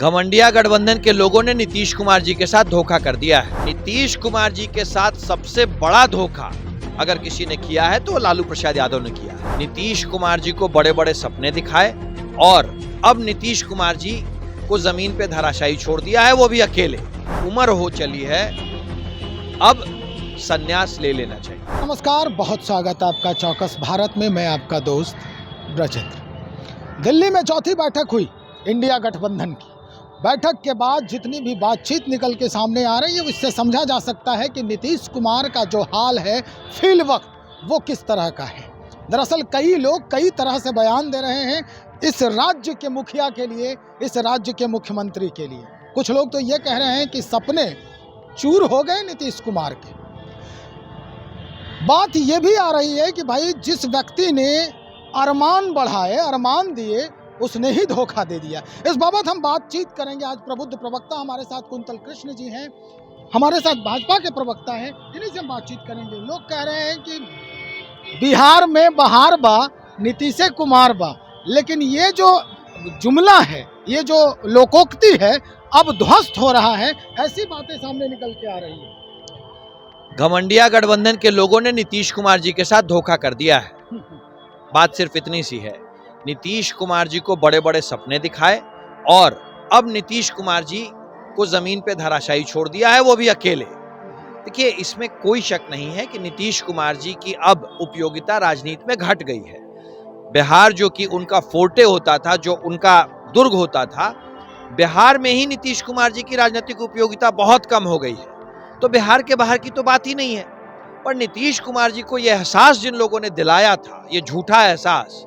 घमंडिया गठबंधन के लोगों ने नीतीश कुमार जी के साथ धोखा कर दिया है। नीतीश कुमार जी के साथ सबसे बड़ा धोखा अगर किसी ने किया है तो वो लालू प्रसाद यादव ने किया है। नीतीश कुमार जी को बड़े बड़े सपने दिखाए और अब नीतीश कुमार जी को जमीन पे धराशायी छोड़ दिया है, वो भी अकेले। उम्र हो चली है, अब संन्यास ले लेना चाहिए। नमस्कार, बहुत स्वागत आपका चौकस भारत में। मैं आपका दोस्त ब्रजेंद्र। दिल्ली में चौथी बैठक हुई इंडिया गठबंधन की। बैठक के बाद जितनी भी बातचीत निकल के सामने आ रही है, उससे समझा जा सकता है कि नीतीश कुमार का जो हाल है फिल वक्त वो किस तरह का है। दरअसल कई लोग कई तरह से बयान दे रहे हैं इस राज्य के मुखिया के लिए, इस राज्य के मुख्यमंत्री के लिए। कुछ लोग तो ये कह रहे हैं कि सपने चूर हो गए नीतीश कुमार के। बात ये भी आ रही है कि भाई जिस व्यक्ति ने अरमान बढ़ाए, अरमान दिए, उसने ही धोखा दे दिया। इस बाबत हम बातचीत करेंगे। आज प्रबुद्ध प्रवक्ता हमारे साथ कुंतल कृष्ण जी हैं, हमारे साथ भाजपा के प्रवक्ता हैं, इन्हीं से हम बातचीत करेंगे। लोग कह रहे हैं कि बिहार में बहार बा, नीतीश कुमार बा, लेकिन ये जो जुमला है, ये जो लोकोक्ति है, अब ध्वस्त हो रहा है। ऐसी बातें सामने निकल के आ रही है। घमंडिया गठबंधन के लोगों ने नीतीश कुमार जी के साथ धोखा कर दिया है। बात सिर्फ इतनी सी है। नीतीश कुमार जी को बड़े बड़े सपने दिखाए और अब नीतीश कुमार जी को जमीन पे धराशायी छोड़ दिया है, वो भी अकेले। देखिए, इसमें कोई शक नहीं है कि नीतीश कुमार जी की अब उपयोगिता राजनीति में घट गई है। बिहार जो कि उनका फोर्टे होता था, जो उनका दुर्ग होता था, बिहार में ही नीतीश कुमार जी की राजनीतिक उपयोगिता बहुत कम हो गई है। तो बिहार के बाहर की तो बात ही नहीं है। पर नीतीश कुमार जी को यह एहसास जिन लोगों ने दिलाया था, ये झूठा एहसास,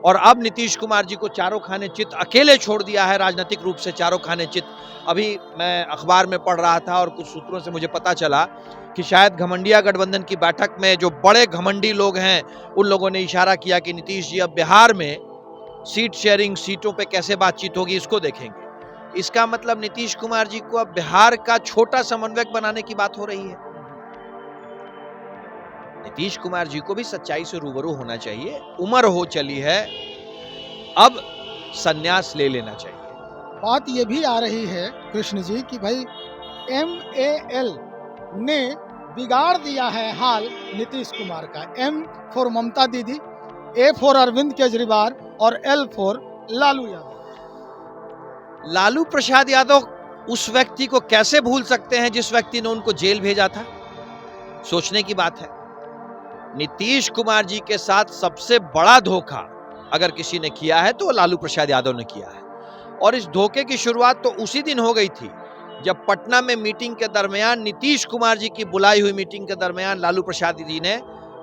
और अब नीतीश कुमार जी को चारों खाने चित अकेले छोड़ दिया है, राजनीतिक रूप से चारों खाने चित। अभी मैं अखबार में पढ़ रहा था और कुछ सूत्रों से मुझे पता चला कि शायद घमंडिया गठबंधन की बैठक में जो बड़े घमंडी लोग हैं, उन लोगों ने इशारा किया कि नीतीश जी अब बिहार में सीट शेयरिंग, सीटों पे कैसे बातचीत होगी, इसको देखेंगे। इसका मतलब नीतीश कुमार जी को अब बिहार का छोटा समन्वयक बनाने की बात हो रही है। नीतीश कुमार जी को भी सच्चाई से रूबरू होना चाहिए। उम्र हो चली है, अब संन्यास ले लेना चाहिए। बात ये भी आ रही है कृष्ण जी कि भाई MAL ने बिगाड़ दिया है हाल नीतीश कुमार का। M फॉर ममता दीदी, A फॉर अरविंद केजरीवाल और L फॉर लालू यादव। लालू प्रसाद यादव उस व्यक्ति को कैसे भूल सकते हैं जिस व्यक्ति ने उनको जेल भेजा था? सोचने की बात है। नीतीश कुमार जी के साथ सबसे बड़ा धोखा अगर किसी ने किया है तो लालू प्रसाद यादव ने किया है। और इस धोखे की शुरुआत तो उसी दिन हो गई थी जब पटना में मीटिंग के दरमियान, नीतीश कुमार जी की बुलाई हुई मीटिंग के दरमियान, लालू प्रसाद जी ने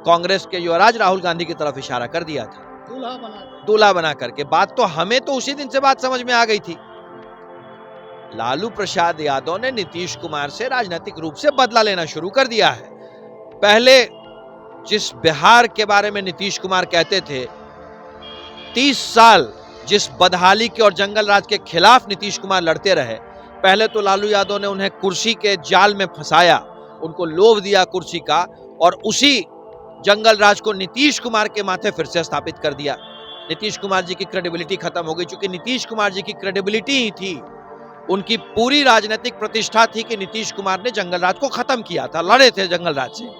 कांग्रेस के युवराज राहुल गांधी की तरफ इशारा कर दिया था, दूल्हा बना करके। बात तो हमें तो उसी दिन से बात समझ में आ गई थी। लालू प्रसाद यादव ने नीतीश कुमार से राजनीतिक रूप से बदला लेना शुरू कर दिया है। पहले जिस बिहार के बारे में नीतीश कुमार कहते थे, 30 साल जिस बदहाली के और जंगल राज के खिलाफ नीतीश कुमार लड़ते रहे, पहले तो लालू यादव ने उन्हें कुर्सी के जाल में फंसाया, उनको लोभ दिया कुर्सी का, और उसी जंगल राज को नीतीश कुमार के माथे फिर से स्थापित कर दिया। नीतीश कुमार जी की क्रेडिबिलिटी खत्म हो गई, क्योंकि नीतीश कुमार जी की क्रेडिबिलिटी ही थी, उनकी पूरी राजनीतिक प्रतिष्ठा थी कि नीतीश कुमार ने जंगल राज को खत्म किया था, लड़े थे जंगल राज से।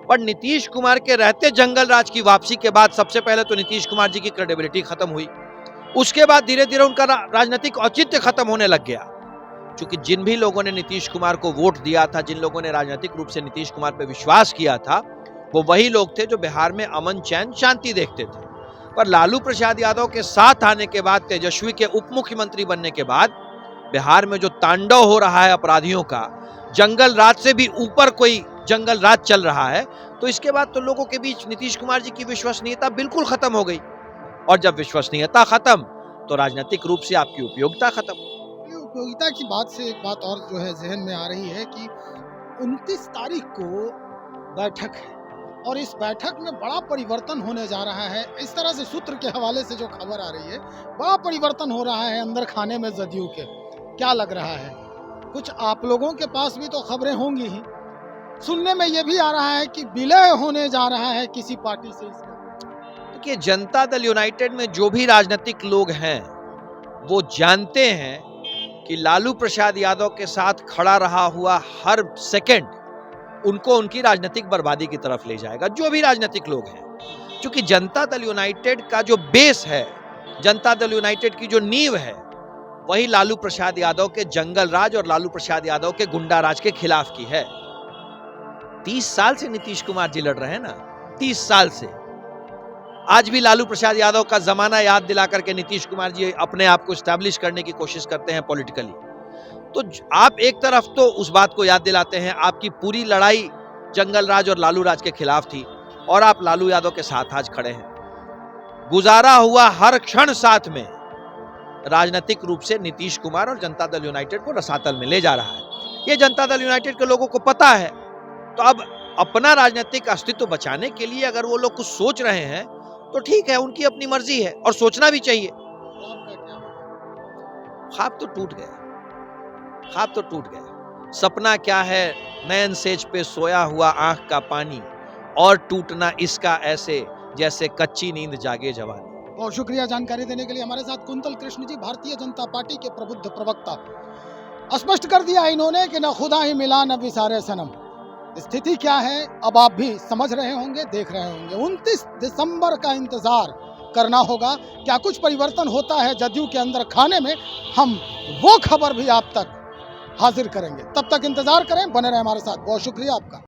पर नीतीश कुमार के रहते जंगल राज की वापसी के बाद सबसे पहले तो नीतीश कुमार जी की क्रेडिबिलिटी खत्म हुई। उसके बाद धीरे धीरे उनका राजनीतिक औचित्य खत्म होने लग गया, क्योंकि जिन भी लोगों ने नीतीश कुमार को वोट दिया था, जिन लोगों ने राजनीतिक रूप से नीतीश कुमार पर विश्वास किया था, वो वही लोग थे जो बिहार में अमन, चैन, शांति देखते थे। पर लालू प्रसाद यादव के साथ आने के बाद, तेजस्वी के उप मुख्यमंत्री बनने के बाद बिहार में जो तांडव हो रहा है अपराधियों का, जंगल राज से भी ऊपर कोई जंगल राज चल रहा है, तो इसके बाद तो लोगों के बीच नीतीश कुमार जी की विश्वसनीयता बिल्कुल खत्म हो गई। और जब विश्वसनीयता खत्म तो राजनीतिक रूप से आपकी उपयोगिता खत्म। उपयोगिता की बात से एक बात और जो है जहन में आ रही है कि 29 तारीख को बैठक है और इस बैठक में बड़ा परिवर्तन होने जा रहा है। इस तरह से सूत्र के हवाले से जो खबर आ रही है, बड़ा परिवर्तन हो रहा है अंदर खाने में जदयू के। क्या लग रहा है? कुछ आप लोगों के पास भी तो खबरें होंगी ही। सुनने में यह भी आ रहा है कि विलय होने जा रहा है किसी पार्टी से इसका। देखिए, जनता दल यूनाइटेड में जो भी राजनीतिक लोग हैं वो जानते हैं कि लालू प्रसाद यादव के साथ खड़ा रहा हुआ हर सेकंड उनको उनकी राजनीतिक बर्बादी की तरफ ले जाएगा, जो भी राजनीतिक लोग हैं। क्योंकि जनता दल यूनाइटेड का जो बेस है, जनता दल यूनाइटेड की जो नींव है, वही लालू प्रसाद यादव के जंगल राज और लालू प्रसाद यादव के गुंडा राज के खिलाफ की है। 30 साल से नीतीश कुमार जी लड़ रहे हैं ना, 30 साल से। आज भी लालू प्रसाद यादव का जमाना याद दिला करके नीतीश कुमार जी अपने आप को स्टैब्लिश करने की कोशिश करते हैं पॉलिटिकली। तो आप एक तरफ तो उस बात को याद दिलाते हैं, आपकी पूरी लड़ाई जंगल राज और लालू राज के खिलाफ थी, और आप लालू यादव के साथ आज खड़े हैं। गुजारा हुआ हर क्षण साथ में राजनीतिक रूप से नीतीश कुमार और जनता दल यूनाइटेड को रसातल में ले जा रहा है। ये जनता दल यूनाइटेड के लोगों को पता है। तो अब अपना राजनीतिक अस्तित्व बचाने के लिए अगर वो लोग कुछ सोच रहे हैं तो ठीक है, उनकी अपनी मर्जी है और सोचना भी चाहिए। ख्वाब तो टूट गए, ख्वाब तो टूट गए। सपना क्या है, नयन सेज पे सोया हुआ आंख का पानी, और टूटना इसका ऐसे जैसे कच्ची नींद जागे जवानी। बहुत शुक्रिया जानकारी देने के लिए। हमारे साथ कुंतल कृष्ण जी, भारतीय जनता पार्टी के प्रबुद्ध प्रवक्ता। स्पष्ट कर दिया इन्होंने कि न खुदा ही मिला न विसारे सनम। स्थिति क्या है अब आप भी समझ रहे होंगे, देख रहे होंगे। 29 दिसंबर का इंतजार करना होगा। क्या कुछ परिवर्तन होता है जदयू के अंदर खाने में, हम वो खबर भी आप तक हाजिर करेंगे। तब तक इंतजार करें, बने रहे हमारे साथ। बहुत शुक्रिया आपका।